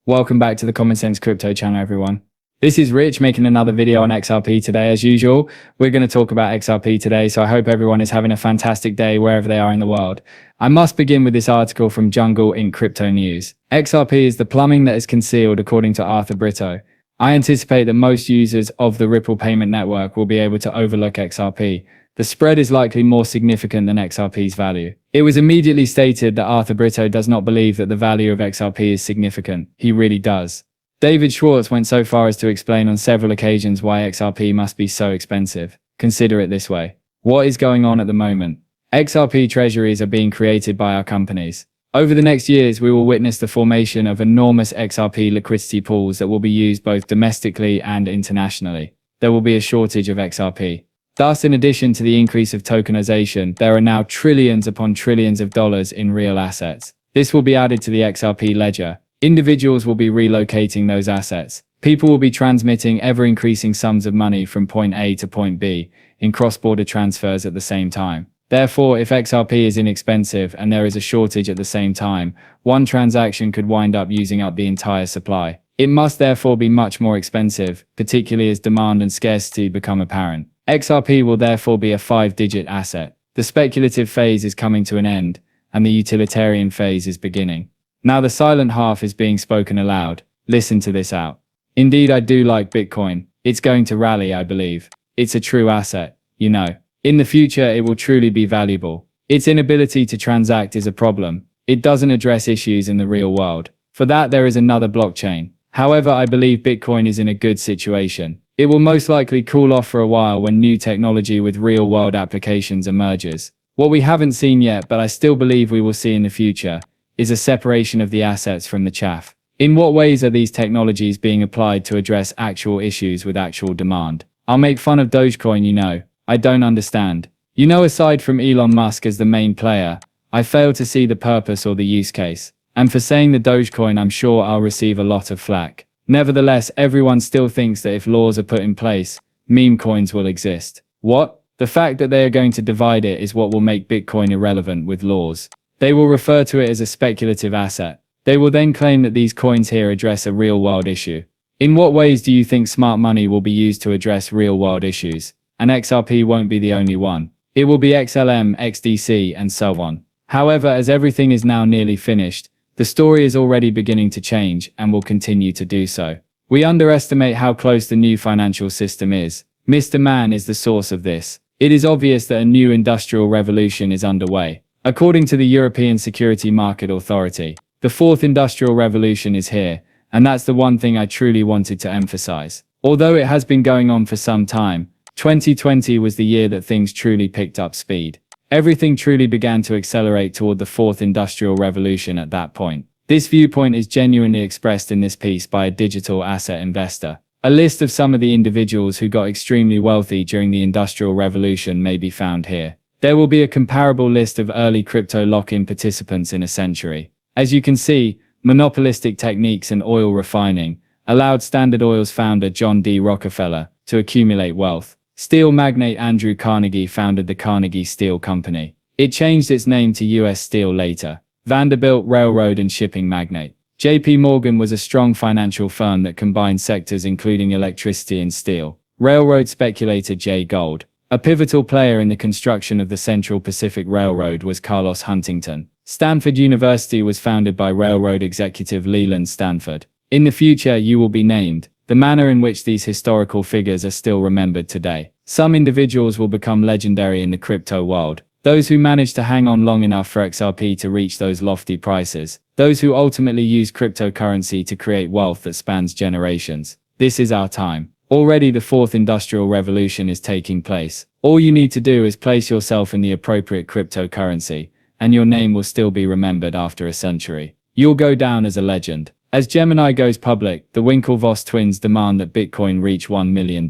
Welcome back to the Common Sense Crypto channel, everyone. This is Rich making another video on XRP today. As usual, we're going to talk about XRP today, so I hope everyone is having a fantastic day wherever they are in the world. I must begin with this article from Jungle in Crypto News. XRP is the plumbing that is concealed, according to Arthur Brito. I anticipate that most users of the Ripple payment network will be able to overlook XRP. The spread is likely more significant than XRP's value. It was immediately stated that Arthur Brito does not believe that the value of XRP is significant. He really does. David Schwartz went so far as to explain on several occasions why XRP must be so expensive. Consider it this way. What is going on at the moment? XRP treasuries are being created by our companies. Over the next years, we will witness the formation of enormous XRP liquidity pools that will be used both domestically and internationally. There will be a shortage of XRP. Thus, in addition to the increase of tokenization, there are now trillions upon trillions of dollars in real assets. This will be added to the XRP ledger. Individuals will be relocating those assets. People will be transmitting ever-increasing sums of money from point A to point B in cross-border transfers at the same time. Therefore, if XRP is inexpensive and there is a shortage at the same time, one transaction could wind up using up the entire supply. It must therefore be much more expensive, particularly as demand and scarcity become apparent. XRP will therefore be a 5-digit asset. The speculative phase is coming to an end, and the utilitarian phase is beginning. Now the silent half is being spoken aloud. Listen to this out. Indeed, I do like Bitcoin. It's going to rally, I believe. It's a true asset, you know. In the future, it will truly be valuable. Its inability to transact is a problem. It doesn't address issues in the real world. For that, there is another blockchain. However, I believe Bitcoin is in a good situation. It will most likely cool off for a while when new technology with real-world applications emerges. What we haven't seen yet, but I still believe we will see in the future, is a separation of the assets from the chaff. In what ways are these technologies being applied to address actual issues with actual demand? I'll make fun of Dogecoin, you know. I don't understand. You know, aside from Elon Musk as the main player, I fail to see the purpose or the use case. And for saying the Dogecoin, I'm sure I'll receive a lot of flack. Nevertheless, everyone still thinks that if laws are put in place, meme coins will exist. What? The fact that they are going to divide it is what will make Bitcoin irrelevant with laws. They will refer to it as a speculative asset. They will then claim that these coins here address a real-world issue. In what ways do you think smart money will be used to address real-world issues? And XRP won't be the only one. It will be XLM, XDC, and so on. However, as everything is now nearly finished, the story is already beginning to change and will continue to do so. We underestimate how close the new financial system is. Mr. Man is the source of this. It is obvious that a new industrial revolution is underway. According to the European Security Market Authority, the fourth industrial revolution is here, and that's the one thing I truly wanted to emphasize. Although it has been going on for some time, 2020 was the year that things truly picked up speed. Everything truly began to accelerate toward the fourth industrial revolution at that point. This viewpoint is genuinely expressed in this piece by a digital asset investor. A list of some of the individuals who got extremely wealthy during the industrial revolution may be found here. There will be a comparable list of early crypto lock-in participants in a century. As you can see, monopolistic techniques in oil refining allowed Standard Oil's founder John D. Rockefeller to accumulate wealth. Steel magnate Andrew Carnegie founded the Carnegie Steel Company. It changed its name to U.S. Steel later. Vanderbilt railroad and shipping magnate J.P. Morgan was a strong financial firm that combined sectors including electricity and steel. Railroad speculator Jay Gould. A pivotal player in the construction of the Central Pacific Railroad was Carlos Huntington. Stanford University was founded by railroad executive Leland Stanford. In the future, you will be named. The manner in which these historical figures are still remembered today. Some individuals will become legendary in the crypto world. Those who manage to hang on long enough for XRP to reach those lofty prices. Those who ultimately use cryptocurrency to create wealth that spans generations. This is our time. Already the fourth industrial revolution is taking place. All you need to do is place yourself in the appropriate cryptocurrency, and your name will still be remembered after a century. You'll go down as a legend. As Gemini goes public, the Winklevoss twins demand that Bitcoin reach $1 million.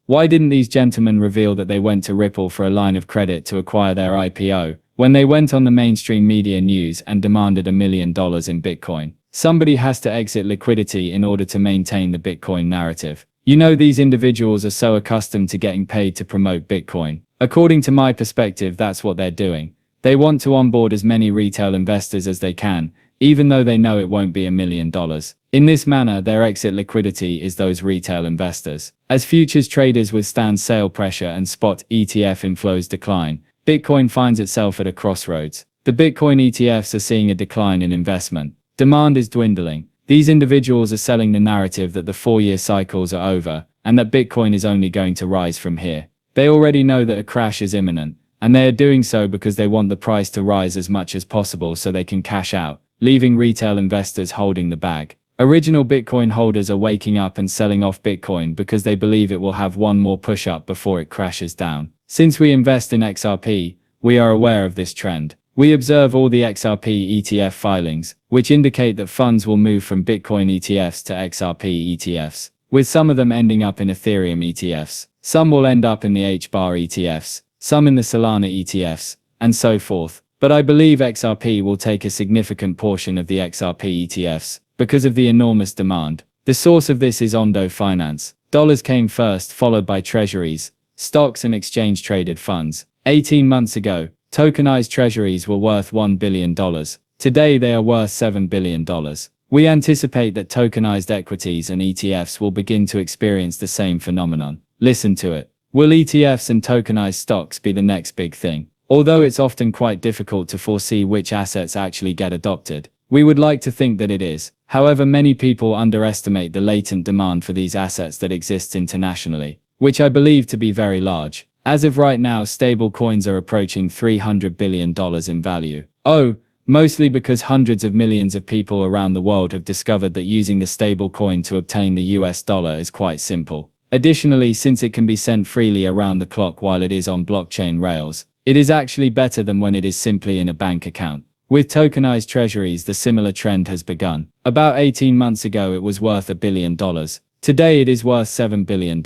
Why didn't these gentlemen reveal that they went to Ripple for a line of credit to acquire their IPO, when they went on the mainstream media news and demanded $1 million in Bitcoin? Somebody has to exit liquidity in order to maintain the Bitcoin narrative. You know, these individuals are so accustomed to getting paid to promote Bitcoin. According to my perspective, that's what they're doing. They want to onboard as many retail investors as they can, even though they know it won't be $1 million. In this manner, their exit liquidity is those retail investors. As futures traders withstand sale pressure and spot ETF inflows decline, Bitcoin finds itself at a crossroads. The Bitcoin ETFs are seeing a decline in investment. Demand is dwindling. These individuals are selling the narrative that the 4-year cycles are over and that Bitcoin is only going to rise from here. They already know that a crash is imminent, and they are doing so because they want the price to rise as much as possible so they can cash out, leaving retail investors holding the bag. Original Bitcoin holders are waking up and selling off Bitcoin because they believe it will have one more push-up before it crashes down. Since we invest in XRP, we are aware of this trend. We observe all the XRP ETF filings, which indicate that funds will move from Bitcoin ETFs to XRP ETFs, with some of them ending up in Ethereum ETFs. Some will end up in the H-bar ETFs, some in the Solana ETFs, and so forth. But I believe XRP will take a significant portion of the XRP ETFs, because of the enormous demand. The source of this is Ondo Finance. Dollars came first, followed by treasuries, stocks and exchange-traded funds. 18 months ago, tokenized treasuries were worth $1 billion. Today they are worth $7 billion. We anticipate that tokenized equities and ETFs will begin to experience the same phenomenon. Listen to it. Will ETFs and tokenized stocks be the next big thing? Although it's often quite difficult to foresee which assets actually get adopted, we would like to think that it is. However, many people underestimate the latent demand for these assets that exists internationally, which I believe to be very large. As of right now, stable coins are approaching $300 billion in value. Mostly because hundreds of millions of people around the world have discovered that using the stable coin to obtain the US dollar is quite simple. Additionally, since it can be sent freely around the clock while it is on blockchain rails, it is actually better than when it is simply in a bank account. With tokenized treasuries, the similar trend has begun. About 18 months ago, it was worth $1 billion. Today, it is worth $7 billion.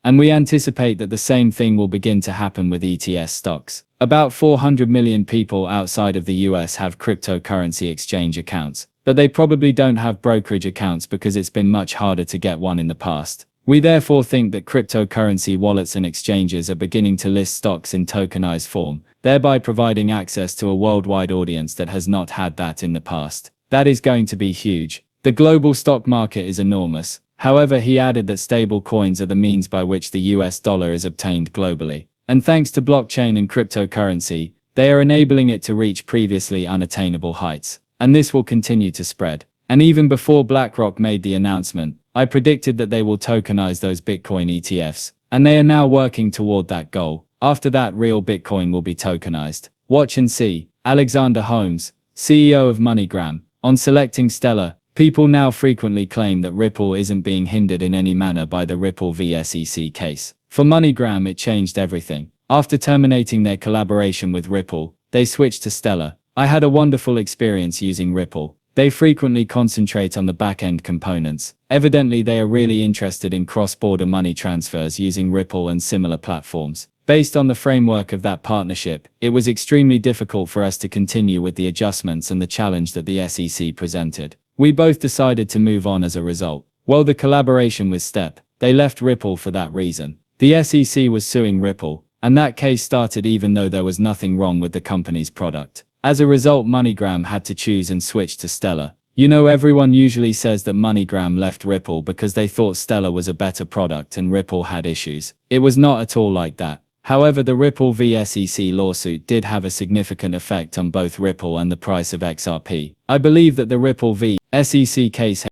And we anticipate that the same thing will begin to happen with ETS stocks. About 400 million people outside of the US have cryptocurrency exchange accounts, but they probably don't have brokerage accounts because it's been much harder to get one in the past. We therefore think that cryptocurrency wallets and exchanges are beginning to list stocks in tokenized form, thereby providing access to a worldwide audience that has not had that in the past. That is going to be huge. The global stock market is enormous. However, he added that stable coins are the means by which the US dollar is obtained globally. And thanks to blockchain and cryptocurrency, they are enabling it to reach previously unattainable heights. And this will continue to spread. And even before Blackrock made the announcement, I predicted that they will tokenize those Bitcoin ETFs. And they are now working toward that goal. After that, real Bitcoin will be tokenized. Watch and see. Alexander Holmes, CEO of MoneyGram, on selecting Stellar. People now frequently claim that Ripple isn't being hindered in any manner by the Ripple v SEC case. For MoneyGram, it changed everything. After terminating their collaboration with Ripple, they switched to Stellar. I had a wonderful experience using Ripple. They frequently concentrate on the back-end components. Evidently, they are really interested in cross-border money transfers using Ripple and similar platforms. Based on the framework of that partnership, it was extremely difficult for us to continue with the adjustments and the challenge that the SEC presented. We both decided to move on as a result. While the collaboration with Step, they left Ripple for that reason. The SEC was suing Ripple, and that case started even though there was nothing wrong with the company's product. As a result, MoneyGram had to choose and switch to Stellar. You know, everyone usually says that MoneyGram left Ripple because they thought Stellar was a better product and Ripple had issues. It was not at all like that. However, the Ripple v SEC lawsuit did have a significant effect on both Ripple and the price of XRP. I believe that the Ripple v SEC case